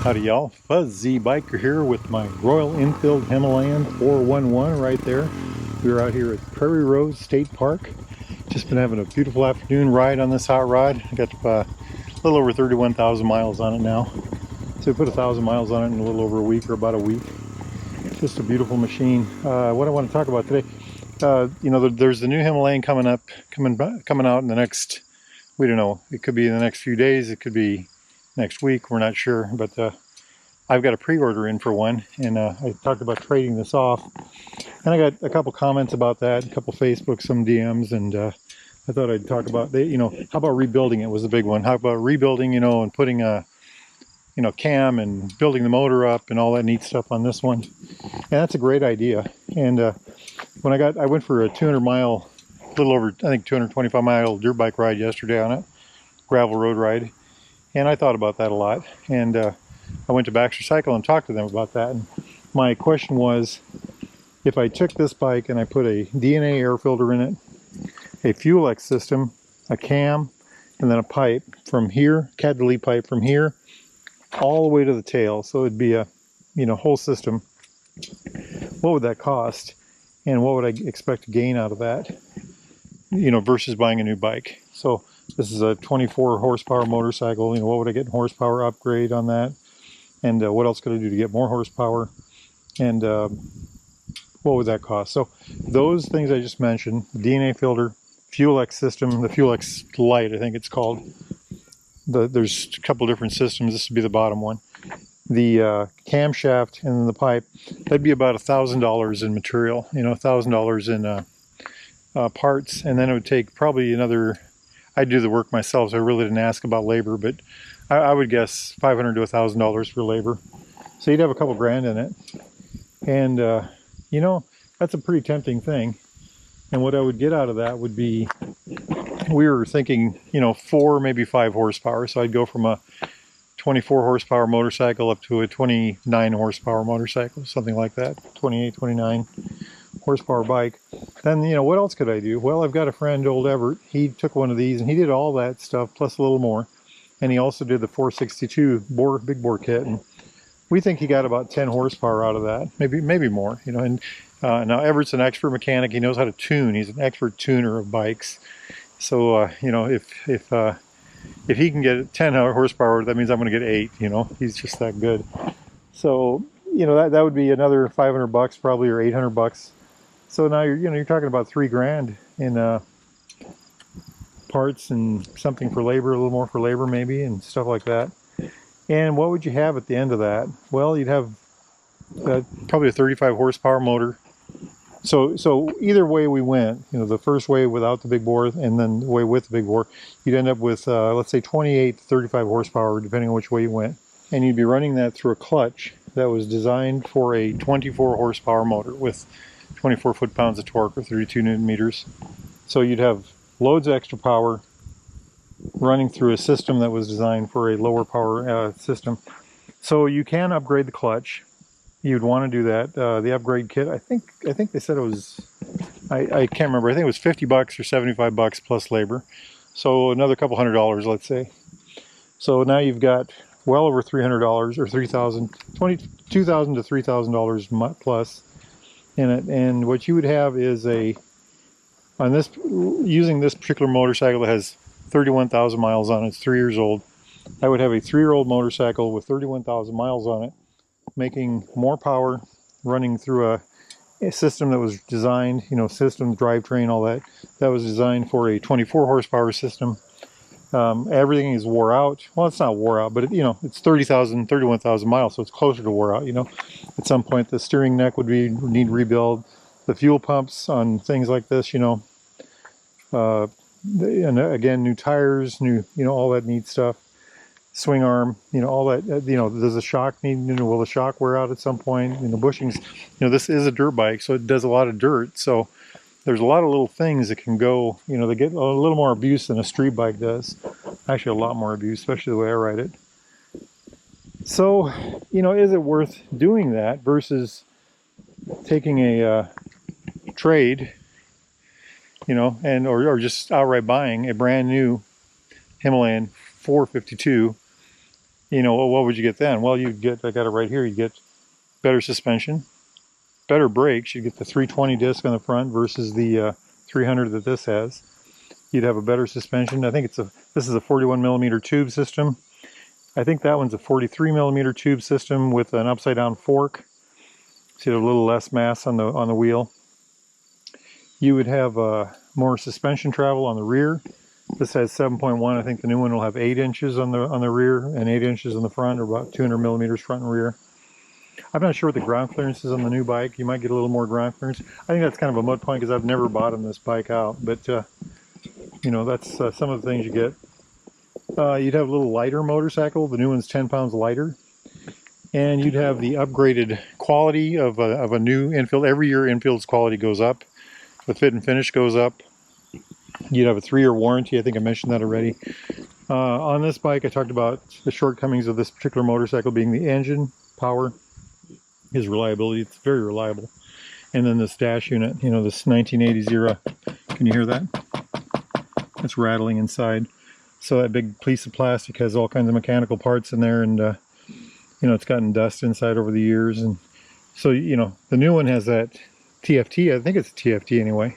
Howdy y'all, Fuzzy Biker here with my Royal Enfield Himalayan 411 right there. We're out here at Prairie Road State Park. Just been having a beautiful afternoon ride on this hot rod. I got a little over 31,000 miles on it now. So we put 1,000 miles on it in a little over a week or about a week. Just a beautiful machine. What I want to talk about today, there's the new Himalayan coming out in the next, we don't know, it could be in the next few days, it could be next week, we're not sure, but I've got a pre-order in for one, and I talked about trading this off, and I got a couple comments about that, a couple Facebook, some DMs, and I thought I'd talk about, how about rebuilding it was the big one. How about rebuilding, and putting a, cam and building the motor up and all that neat stuff on this one. And that's a great idea. And when I went for a 200-mile, a little over, I think 225-mile dirt bike ride yesterday on it, gravel road ride. And I thought about that a lot. And I went to Baxter Cycle and talked to them about that. And my question was, if I took this bike and I put a DNA air filter in it, a fuel X system, a cam, and then a pipe from here, cat delete pipe from here, all the way to the tail, so it'd be a whole system, what would that cost? And what would I expect to gain out of that, versus buying a new bike? So this is a 24 horsepower motorcycle. What would I get in horsepower upgrade on that? And what else could I do to get more horsepower? And what would that cost? So those things I just mentioned, the DNA filter, Fuel X system, the Fuel X Lite, I think it's called. There's a couple different systems. This would be the bottom one. The camshaft and the pipe, that'd be about $1,000 in material, $1,000 in parts. And then it would take probably another, I'd do the work myself, so I really didn't ask about labor, but I would guess $500 to $1,000 for labor. So you'd have a couple grand in it. And, that's a pretty tempting thing. And what I would get out of that would be, we were thinking, 4, maybe 5 horsepower. So I'd go from a 24 horsepower motorcycle up to a 29 horsepower motorcycle, something like that, 28, 29 horsepower bike. Then, what else could I do? Well, I've got a friend, old Everett. He took one of these and he did all that stuff plus a little more. And he also did the 462 big bore kit. And we think he got about 10 horsepower out of that, maybe more, and now Everett's an expert mechanic. He knows how to tune. He's an expert tuner of bikes. So, if he can get 10 horsepower, that means I'm going to get 8, he's just that good. So, that would be another $500 probably, or $800. So now you're talking about $3,000 in parts and something for labor, a little more for labor maybe, and stuff like that. And what would you have at the end of that? Well, you'd have probably a 35 horsepower motor. So either way we went, the first way without the big bore and then the way with the big bore, you'd end up with, let's say 28 to 35 horsepower, depending on which way you went. And you'd be running that through a clutch that was designed for a 24 horsepower motor with 24 foot-pounds of torque or 32 newton meters. So you'd have loads of extra power running through a system that was designed for a lower power system. So you can upgrade the clutch. You'd want to do that. The upgrade kit, I think they said it was, I can't remember, I think it was $50 or $75 plus labor. So another couple $100, let's say. So now you've got well over $300 or $2,000 to $3,000 plus in it. And what you would have is using this particular motorcycle that has 31,000 miles on it, it's 3 years old. I would have a 3-year-old motorcycle with 31,000 miles on it, making more power, running through a system that was designed, system, drivetrain, all that was designed for a 24 horsepower system. Everything is wore out. Well, it's not wore out, but it's 31,000 miles, so it's closer to wore out. At some point the steering neck would need rebuild. The fuel pumps on things like this, and again, new tires, all that neat stuff. Swing arm, all that, does the shock will the shock wear out at some point? Bushings, this is a dirt bike, so it does a lot of dirt. So there's a lot of little things that can go, they get a little more abuse than a street bike does. Actually, a lot more abuse, especially the way I ride it. So, is it worth doing that versus taking a trade, or just outright buying a brand new Himalayan 452 You know, well, what would you get then? Well, you'd get, I got it right here, you'd get better suspension, better brakes. You'd get the 320 disc on the front versus the 300 that this has. You'd have a better suspension. I think this is a 41 millimeter tube system. I think that one's a 43 millimeter tube system with an upside down fork. So you have a little less mass on the wheel. You would have more suspension travel on the rear. This has 7.1. I think the new one will have 8 inches on the rear and 8 inches on the front, or about 200 millimeters front and rear. I'm not sure what the ground clearance is on the new bike. You might get a little more ground clearance. I think that's kind of a mud point because I've never bottomed this bike out. But you know, that's some of the things you get. You'd have a little lighter motorcycle. The new one's 10 pounds lighter. And you'd have the upgraded quality of a new Enfield. Every year Enfield's quality goes up. The fit and finish goes up. You'd have a 3-year warranty. I think I mentioned that already. On this bike, I talked about the shortcomings of this particular motorcycle being the engine, power, his reliability. It's very reliable. And then this dash unit, you know, this 1980s era. Can you hear that? It's rattling inside. So that big piece of plastic has all kinds of mechanical parts in there, and you know, it's gotten dust inside over the years. And so, you know, the new one has that TFT. I think it's a TFT anyway.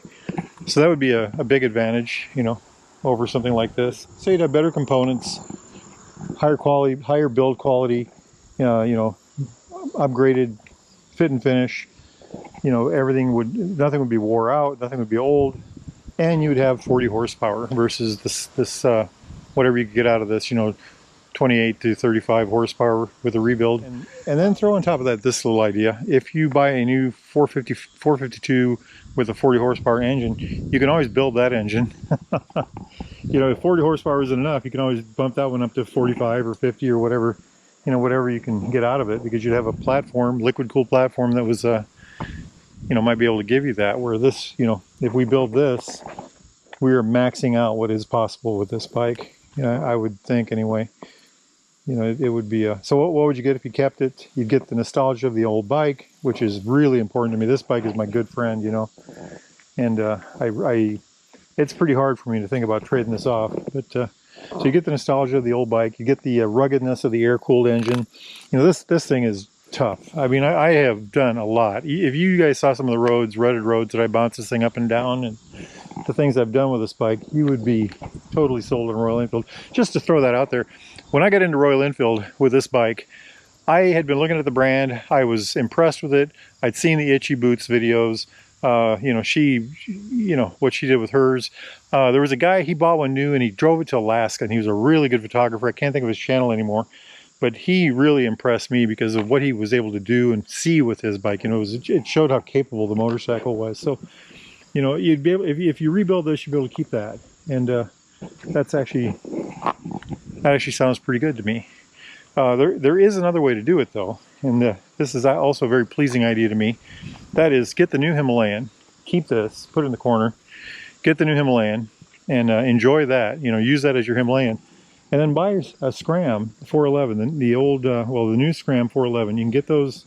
So that would be a big advantage, you know, over something like this. So you'd have better components, higher quality, higher build quality, you know, upgraded fit and finish. You know, nothing would be wore out, nothing would be old, and you would have 40 horsepower versus this whatever you could get out of this, you know, 28 to 35 horsepower with a rebuild. And then throw on top of that this little idea. If you buy a new 452 with a 40 horsepower engine, you can always build that engine. You know, if 40 horsepower isn't enough, you can always bump that one up to 45 or 50 or whatever, you know, whatever you can get out of it, because you'd have a platform, liquid cooled platform that was, you know, might be able to give you that. Where this, you know, if we build this, we are maxing out what is possible with this bike. I would think anyway. You know, it would be so what would you get if you kept it? You'd get the nostalgia of the old bike, which is really important to me. This bike is my good friend, you know, and it's pretty hard for me to think about trading this off. But so you get the nostalgia of the old bike, you get the ruggedness of the air-cooled engine. You know, this thing is tough. I mean, I have done a lot. If you guys saw some of the roads, rutted roads that I bounced this thing up and down, and the things I've done with this bike, you would be totally sold on Royal Enfield. Just to throw that out there, when I got into Royal Enfield with this bike, I had been looking at the brand. I was impressed with it. I'd seen the Itchy Boots videos. You know, you know, what she did with hers. There was a guy, he bought one new and he drove it to Alaska, and he was a really good photographer. I can't think of his channel anymore, but he really impressed me because of what he was able to do and see with his bike. You know, it showed how capable the motorcycle was. So, you know, you'd be able, if you rebuild this, you'd be able to keep that. And that actually sounds pretty good to me. There is another way to do it though, and this is also a very pleasing idea to me. That is, get the new Himalayan, keep this, put it in the corner, get the new Himalayan, and enjoy that. You know, use that as your Himalayan, and then buy a Scram 411, the old, well, the new Scram 411. You can get those.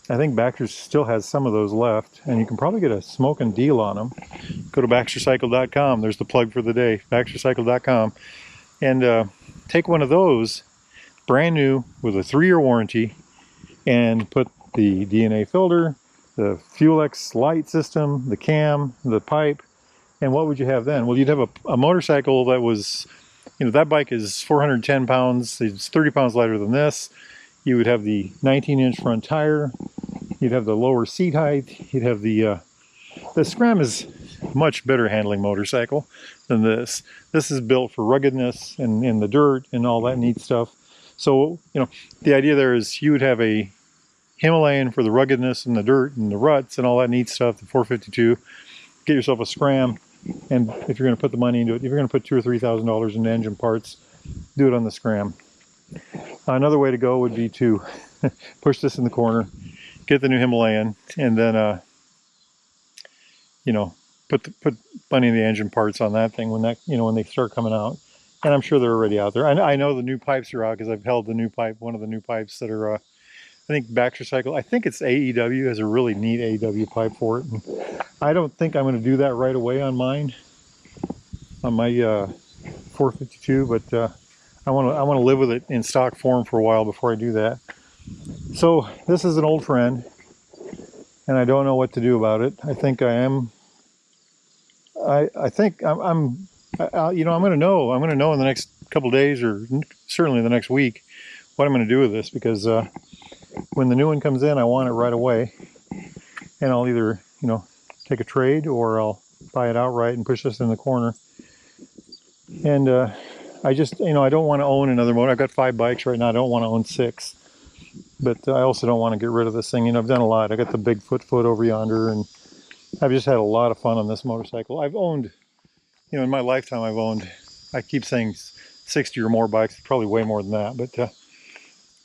I think Baxter still has some of those left, and you can probably get a smoking deal on them. Go to baxtercycle.com. There's the plug for the day, baxtercycle.com, and take one of those, brand new with a 3-year warranty, and put the DNA filter, the Fuel-X light system, the cam, the pipe, and what would you have then? Well, you'd have a motorcycle that was, you know, that bike is 410 pounds. It's 30 pounds lighter than this. You would have the 19-inch front tire. You'd have the lower seat height. You'd have the Scram is a much better handling motorcycle than this. This is built for ruggedness and in the dirt and all that neat stuff. So, you know, the idea there is you would have a Himalayan for the ruggedness and the dirt and the ruts and all that neat stuff, the 452. Get yourself a Scram, and if you're going to put the money into it, if you're going to put $2,000 or $3,000 into engine parts, do it on the Scram. Another way to go would be to push this in the corner, get the new Himalayan, and then you know, put money in the engine parts on that thing when they start coming out. And I'm sure they're already out there. I know the new pipes are out because I've held the new pipe, one of the new pipes that are I think Baxter Cycle, I think it's AEW, has a really neat AEW pipe for it. And I don't think I'm going to do that right away on mine, on my 452, but I want to live with it in stock form for a while before I do that. So this is an old friend, and I don't know what to do about it. I think I am. I think I'm you know, I'm going to know. I'm going to know in the next couple days, or certainly the next week, what I'm going to do with this, because when the new one comes in, I want it right away, and I'll either, you know, take a trade, or I'll buy it outright and push this in the corner. And I just, you know, I don't want to own another motor. I've got 5 bikes right now. I don't want to own 6, but I also don't want to get rid of this thing. You know, I've done a lot. I got the Bigfoot foot over yonder, and I've just had a lot of fun on this motorcycle. I've owned, you know, in my lifetime, I've owned, I keep saying 60 or more bikes, probably way more than that, but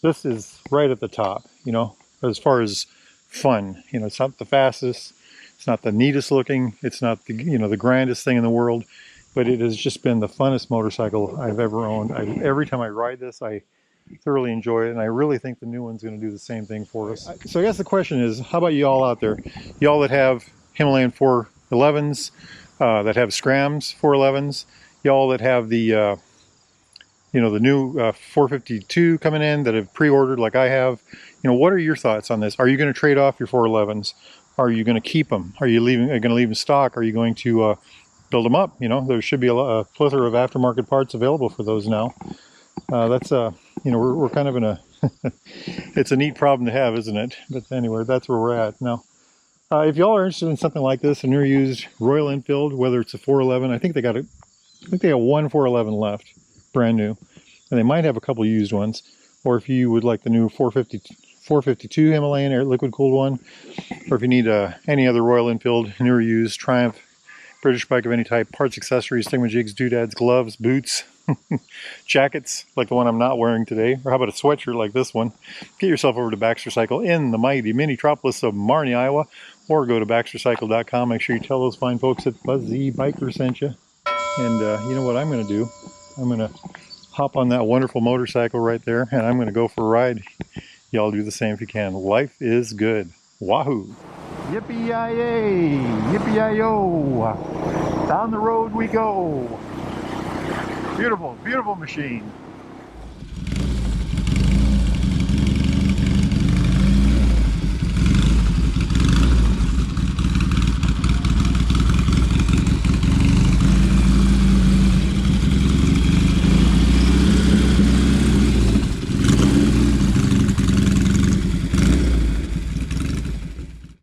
this is right at the top, you know, as far as fun. You know, it's not the fastest, it's not the neatest looking, it's not the, you know, the grandest thing in the world, but it has just been the funnest motorcycle I've ever owned. Every time I ride this, I thoroughly enjoy it, and I really think the new one's going to do the same thing for us. So I guess the question is, how about you all out there? Y'all that have Himalayan 411s, that have Scrams 411s, y'all that have the you know, the new 452 coming in, that have pre-ordered like I have, you know, what are your thoughts on this? Are you going to trade off your 411s? Are you going to keep them? Are you going to leave them stock? Are you going to build them up? You know, there should be a plethora of aftermarket parts available for those now. That's you know, we're kind of in a it's a neat problem to have, isn't it? But anyway, that's where we're at now. If y'all are interested in something like this, a new used Royal Enfield, whether it's a 411, I think they got one 411 left, brand new, and they might have a couple used ones. Or if you would like the new 452 Himalayan air liquid cooled one, or if you need any other Royal Enfield, new or used, Triumph, British bike of any type, parts, accessories, thingamajigs, doodads, gloves, boots, jackets like the one I'm not wearing today, or how about a sweatshirt like this one, get yourself over to Baxter Cycle in the mighty mini-tropolis of Marnie, Iowa, or go to baxtercycle.com. Make sure you tell those fine folks at Buzzy Biker sent you. And you know what I'm going to do? I'm going to hop on that wonderful motorcycle right there, and I'm going to go for a ride. Y'all do the same if you can. Life is good. Wahoo! Yippee-yi-yay! Yippee-yi-yo! Down the road we go! Beautiful, beautiful machine.